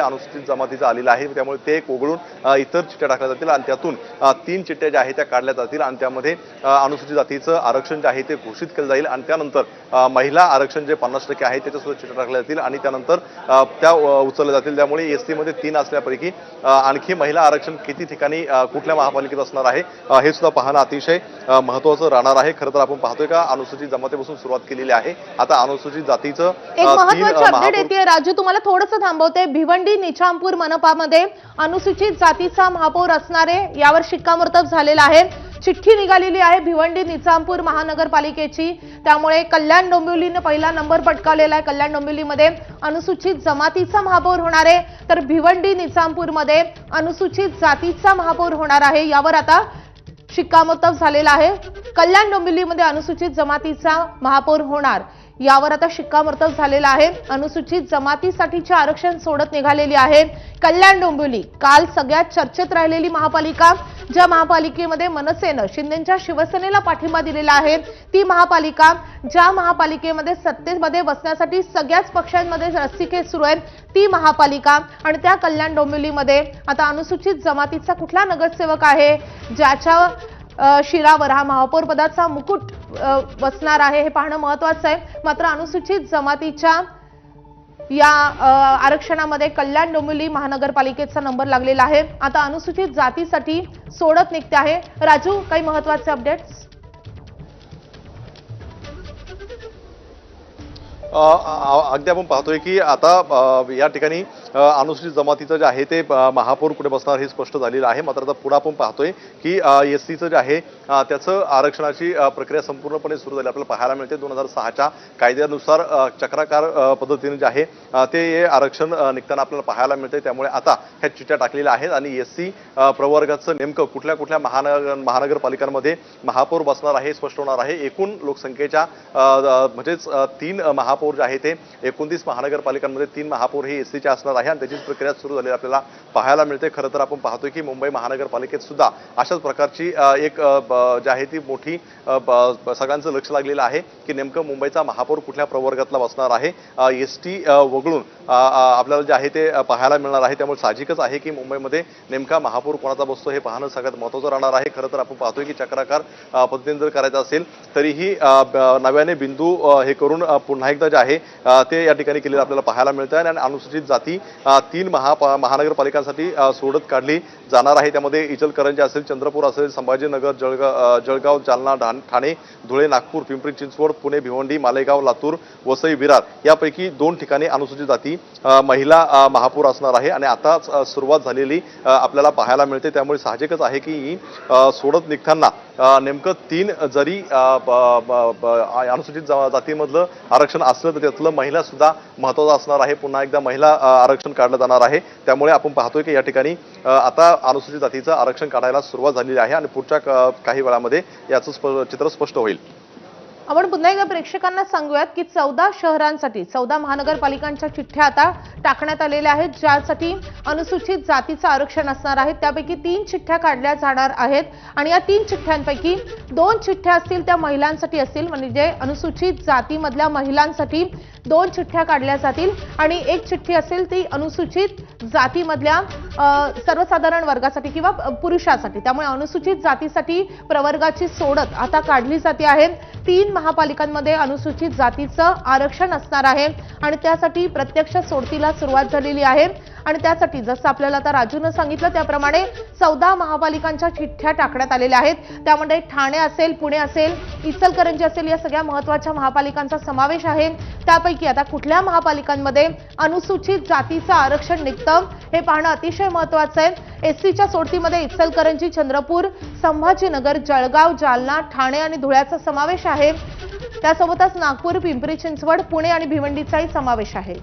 अनुसूचित जमातीचं आलेलं आहे, त्यामुळे ते वगळून इतर चिठ्ठ्या टाकल्या जातील आणि त्यातून 3 चिठ्ठ्या ज्या आहेत त्या काढल्या जातील आणि त्यामध्ये अनुसूचित जातीचं आरक्षण जे आहे ते घोषित केलं जाईल आणि त्यानंतर महिला आरक्षण जे 50% आहे त्याच्या सुद्धा चिठ्ठ्या टाकल्या जातील आणि त्यानंतर त्या उचलल्या जातील। त्यामुळे एसटी मध्ये 3 असल्यापैकी आणखी महिला आरक्षण किती ठिकाणी कुठल्या महापालिकेत असणार आहे हे सुद्धा पाहणं अतिशय महत्त्वाचं राहणार आहे। खरं तर आपण पाहतोय का अनुसूचित जमातीपासून सुरुवात केलेली आहे, आता अनुसूचित जातीचं एक महत्त्वाची अपडेट येते राजू, तुम्हाला थोडंसं थांबवते। भिवंडी निजामपूर मनपामध्ये अनुसूचित जातीचा महापौर असणारे यावर शिक्कामोर्तब झालेला आहे। चिठ्ठी निघालेली आहे भिवंडी निजामपूर महानगरपालिकेची, त्यामुळे कल्याण डोंबिवलीने पहिला नंबर पटकावलेला आहे। कल्याण डोंबिवलीमध्ये अनुसूचित जमातीचा महापौर होणार आहे, तर भिवंडी निजामपूरमध्ये अनुसूचित जातीचा महापौर होणार आहे। यावर आता शिक्कामोर्तब झालेला आहे। कल्याण डोंबिवलीमध्ये अनुसूचित जमातीचा महापौर होणार यावर आता शिक्कामोर्तब झालेला आहे। अनुसूचित जमातीसाठीचे आरक्षण सोडत निघालेली आहे कल्याण डोंबिवली। काल सगळ्यात चर्चेत राहिलेली महापालिका, ज्या महापालिकेमध्ये मनसेनं शिंदेच्या शिवसेनेला पाठिंबा दिलेला आहे, ती महापालिका, ज्या महापालिकेमध्ये सत्तेमध्ये बसण्यासाठी सगळ्याच पक्षांमध्ये रस्सीखेच सुरू आहे, ती महापालिका। आणि त्या कल्याण डोंबिवलीमध्ये आता अनुसूचित जमातीचा कुठला नगरसेवक आहे ज्याच्या शिरावर हा महापौर पदाचा मुकुट बसणार आहे हे पाहणं महत्त्वाचं आहे। मात्र अनुसूचित जमातीच्या या आरक्षणामध्ये कल्याण डोंबिवली महानगरपालिकेचा नंबर लागलेला आहे। आता अनुसूचित जातीसाठी सोडत निघते आहे। राजू, काही महत्त्वाचे अपडेट्स? अगदी आपण पाहतोय की आता या ठिकाणी अनुसूचित जमातीचं जे आहे ते महापौर कुठे बसणार हे स्पष्ट झालेलं आहे। मात्र आता पुढे आपण पाहतोय की एससीचं जे आहे त्याचं आरक्षणाची प्रक्रिया संपूर्णपणे सुरू झाली आपल्याला पाहायला मिळते। 2006च्या कायद्यानुसार चक्राकार पद्धतीने जे आहे ते आरक्षण निघताना आपल्याला पाहायला मिळते। त्यामुळे आता ह्या चिठ्ठ्या टाकलेल्या आहेत आणि एससी प्रवर्गाचं नेमकं कुठल्या कुठल्या महानगरपालिकांमध्ये महापौर बसणार आहे स्पष्ट होणार आहे। एकूण लोकसंख्येच्या म्हणजेच 3 महापौर जे आहे ते 29 महानगरपालिकांमध्ये 3 महापौर हे एससीचे असणार आहे आणि त्याचीच प्रक्रिया सुरू झालेली आपल्याला पाहायला मिळते। खरं तर आपण पाहतोय की मुंबई महानगरपालिकेत सुद्धा अशाच प्रकारची एक जी आहे ती मोठी सगळ्यांचं लक्ष लागलेलं आहे की नेमकं मुंबईचा महापौर कुठल्या प्रवर्गातला बसणार आहे। एसटी वगळून आपल्याला जे आहे ते पाहायला मिळणार आहे। त्यामुळे साहजिकच आहे की मुंबईमध्ये नेमका महापौर कोणाचा बसतो हे पाहणं सगळ्यात महत्त्वाचं राहणार आहे। खरं तर आपण पाहतोय की चक्राकार पद्धतीने जर करायचं असेल तरीही नव्याने बिंदू हे करून पुन्हा एकदा जे आहे ते या ठिकाणी केलेलं आपल्याला पाहायला मिळतं आहे आणि अनुसूचित जाती 3 महानगरपालिकांसाठी सोडत काढली जाणार आहे। त्यामध्ये इचलकरंजी असेल, चंद्रपूर असेल, संभाजीनगर, जळगाव, जालना, ठाणे, धुळे, नागपूर, पिंपरी चिंचवड, पुणे, भिवंडी, मालेगाव, लातूर, वसई, विरार यापैकी 2 ठिकाणी अनुसूचित जाती महिला महापौर असणार आहे आणि आता सुरुवात झालेली आपल्याला पाहायला मिळते। त्यामुळे साहजिकच आहे की सोडत निघताना नेमकं 3 जरी अनुसूचित जातीमधलं आरक्षण असलं तर त्यातलं महिला सुद्धा महत्त्वाचं असणार आहे। पुन्हा एकदा महिला आरक्षण काढलं जाणार आहे। त्यामुळे आपण पाहतोय की या ठिकाणी आता अनुसूचित जातीचं आरक्षण काढायला सुरुवात झालेली आहे आणि पुढच्या काही वेळामध्ये याचं चित्र स्पष्ट होईल। आपण पुन्हा एकदा प्रेक्षकांना सांगूयात की 14 शहरांसाठी 14 महानगरपालिकांच्या चिठ्ठ्या आता टाकण्यात आलेल्या आहेत, ज्यासाठी अनुसूचित जातीचं आरक्षण असणार आहे। त्यापैकी 3 चिठ्ठ्या काढल्या जाणार आहेत आणि या 3 चिठ्ठ्यांपैकी 2 चिठ्ठ्या असतील त्या महिलांसाठी असतील, म्हणजे अनुसूचित जातीमधल्या महिलांसाठी 2 चिठ्ठ्या काढल्या जातील आणि 1 चिठ्ठी असेल ती अनुसूचित जातीमधल्या सर्वसाधारण वर्गासाठी किंवा पुरुषासाठी। त्यामुळे अनुसूचित जातीसाठी प्रवर्गाची सोडत आता काढली जाते आहे। 3 महापालिकांमध्ये अनुसूचित जातीचं आरक्षण असणार आहे आणि त्यासाठी प्रत्यक्ष सोडतीला सुरुवात झालेली आहे आणि त्यासाठी जसं आपल्याला आता राजूने सांगितलं त्याप्रमाणे 14 महापालिकांच्या चिठ्ठ्या टाकण्यात आलेल्या आहेत। त्यामध्ये ठाणे असेल, पुणे असेल, इचलकरंजी असेल, या सगळ्या महत्त्वाच्या महापालिकांचा समावेश आहे। त्यापैकी आता कुठल्या महापालिकांमध्ये अनुसूचित जातीचं आरक्षण निघतं हे पाहणं अतिशय महत्त्वाचं आहे। एससीच्या सोडतीमध्ये इचलकरंजी, चंद्रपूर, संभाजीनगर, जळगाव, जालना, ठाणे आणि धुळ्याचा समावेश आहे। त्यासोबतच नागपूर, पिंपरी चिंचवड, पुणे आणि भिवंडीचाही समावेश आहे।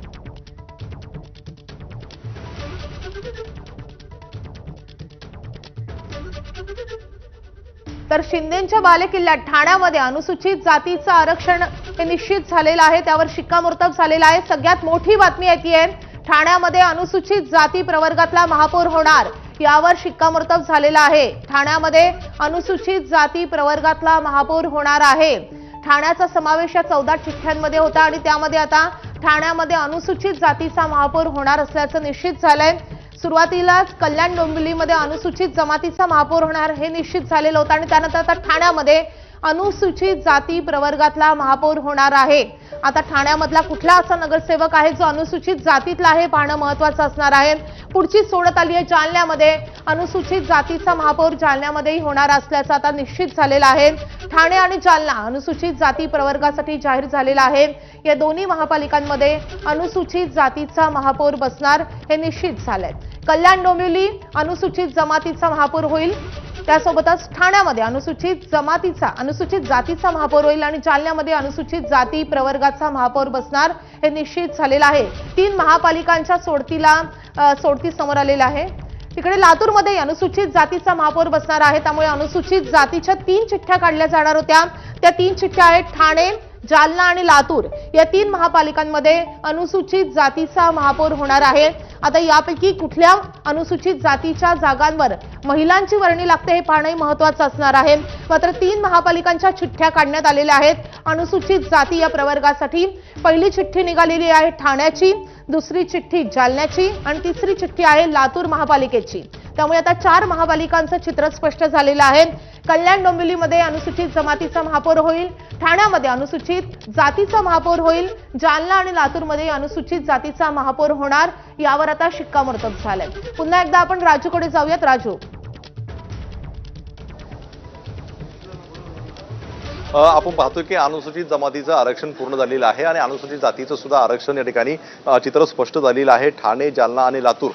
तर शिंदेच्या बालेकिल्ल्यात ठाण्यामध्ये अनुसूचित जातीचं आरक्षण हे निश्चित झालेलं आहे, त्यावर शिक्कामोर्तब झालेलं आहे। सगळ्यात मोठी बातमी येते ठाण्यामध्ये अनुसूचित जाती प्रवर्गातला महापौर होणार यावर शिक्कामोर्तब झालेला आहे। ठाण्यामध्ये अनुसूचित जाती प्रवर्गातला महापौर होणार आहे। ठाण्याचा समावेश या 14 चिठ्ठ्यांमध्ये होता आणि त्यामध्ये आता ठाण्यामध्ये अनुसूचित जातीचा महापौर होणार असल्याचं निश्चित झालंय। सुरुवातीलाच कल्याण डोंबिवलीमध्ये अनुसूचित जमातीचा महापौर होणार हे निश्चित झालेलं होतं आणि त्यानंतर आता ठाण्यामध्ये अनुसूचित जाती प्रवर्गातला महापौर होणार आहे। आता ठाण्यामधला कुठला असा नगरसेवक आहे जो अनुसूचित जातीतला आहे पाहणं महत्त्वाचं असणार आहे। पुढची सोडत आली आहे जालन्यामध्ये अनुसूचित जातीचा महापौर जालन्यामध्येही होणार असल्याचं आता निश्चित झालेलं आहे। ठाणे आणि जालना अनुसूचित जाती प्रवर्गासाठी जाहीर झालेला आहे। या दोन्ही महापालिकांमध्ये अनुसूचित जातीचा महापौर बसणार हे निश्चित झालंय। कल्याण डोंबिवली अनुसूचित जमातीचा महापौर होईल, त्यासोबतच ठाण्यामध्ये अनुसूचित जातीचा महापौर होईल आणि जालन्यामध्ये अनुसूचित जाती प्रवर्गाचा महापौर बसणार हे निश्चित झालेलं आहे। 3 महापालिकांच्या सोडती समोर आलेला आहे। तिकडे लातूरमध्ये अनुसूचित जातीचा महापौर बसणार आहे, त्यामुळे अनुसूचित जातीच्या 3 चिठ्ठ्या काढल्या जाणार होत्या। त्या 3 चिठ्ठ्या आहेत ठाणे, जालना आणि लातूर या 3 महापालिकांमध्ये अनुसूचित जातीचा महापौर होणार आहे। आता यापैकी कुठल्या अनुसूचित जातीच्या जागांवर महिलांची वर्णी लागते हे पाहणं महत्त्वाचं असणार आहे। मात्र 3 महापालिकांच्या चिठ्ठ्या काढण्यात आलेल्या आहेत अनुसूचित जाती या प्रवर्गासाठी। पहिली चिठ्ठी निघालेली आहे ठाण्याची, दुसरी चिठ्ठी जालन्याची आणि तिसरी चिठ्ठी आहे लातूर महापालिकेची। त्यामुळे आता 4 महापालिकांचं चित्र स्पष्ट झालेलं आहे। कल्याण डोंबिवलीमध्ये अनुसूचित जमातीचा महापौर होईल, ठाण्यामध्ये अनुसूचित जातीचा महापौर होईल, जालना आणि लातूरमध्ये अनुसूचित जातीचा महापौर होणार यावर आता शिक्कामोर्तब झालंय। पुन्हा एकदा आपण राजूकडे जाऊयात। राजू, आपण पाहतोय की अनुसूचित जमातीचं आरक्षण पूर्ण झालेलं आहे आणि अनुसूचित जातीचं सुद्धा आरक्षण या ठिकाणी चित्र स्पष्ट झालेलं आहे। ठाणे, जालना आणि लातूर